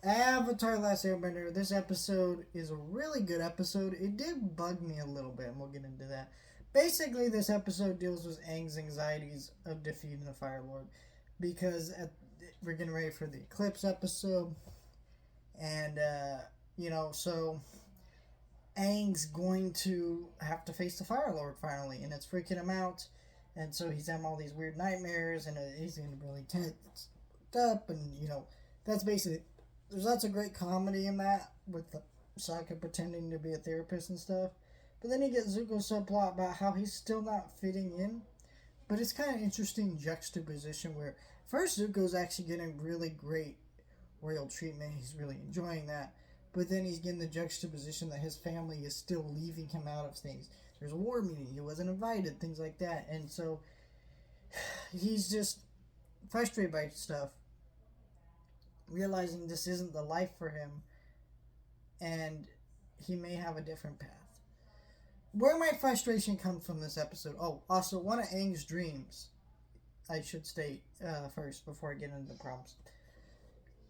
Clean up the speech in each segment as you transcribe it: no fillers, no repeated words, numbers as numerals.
Avatar: Last Airbender. This episode is a really good episode. It did bug me a little bit, and we'll get into that. Basically, this episode deals with Aang's anxieties of defeating the Fire Lord, because we're getting ready for the Eclipse episode, and so Aang's going to have to face the Fire Lord finally, and it's freaking him out. And so he's having all these weird nightmares, and he's getting really tense up, and that's basically. There's lots of great comedy in that with the Sokka pretending to be a therapist and stuff. But then you get Zuko's subplot about how he's still not fitting in. But it's kind of interesting juxtaposition where first Zuko's actually getting really great royal treatment. He's really enjoying that. But then he's getting the juxtaposition that his family is still leaving him out of things. There's a war meeting. He wasn't invited. Things like that. And so he's just frustrated by stuff, realizing this isn't the life for him, and he may have a different path. Where my frustration comes from this episode. Oh, also one of Aang's dreams, I should state first before I get into the problems.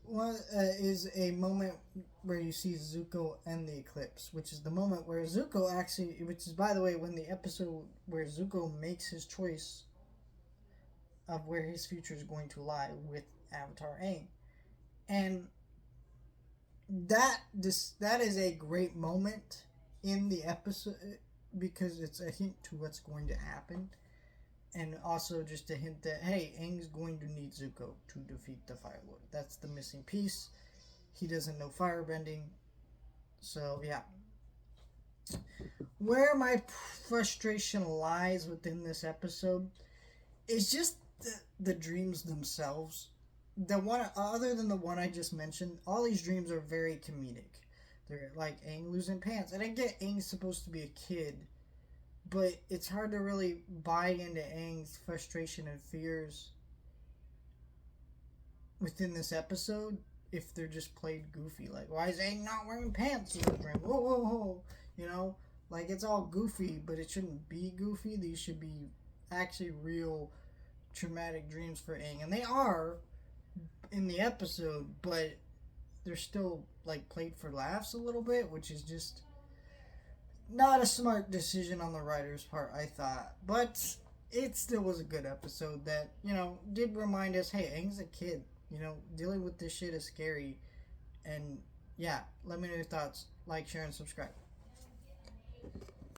One is a moment where you see Zuko and the eclipse, which is the moment where Zuko actually, which is by the way when the episode where Zuko makes his choice of where his future is going to lie with Avatar Aang. And that is a great moment in the episode because it's a hint to what's going to happen, and also just a hint that hey, Aang's going to need Zuko to defeat the Fire Lord. That's the missing piece. He doesn't know firebending, so yeah. Where my frustration lies within this episode is just the dreams themselves. The one other than the one I just mentioned, all these dreams are very comedic. They're like Aang losing pants, and I get Aang's supposed to be a kid, but it's hard to really buy into Aang's frustration and fears within this episode if they're just played goofy. Like, why is Aang not wearing pants in the dream? Whoa, whoa, whoa! Like it's all goofy, but it shouldn't be goofy. These should be actually real traumatic dreams for Aang, and they are in the episode, but they're still like played for laughs a little bit, which is just not a smart decision on the writer's part, I thought. But it still was a good episode that did remind us, hey, Aang's a kid. Dealing with this shit is scary. And yeah, let me know your thoughts. Like, share, and subscribe.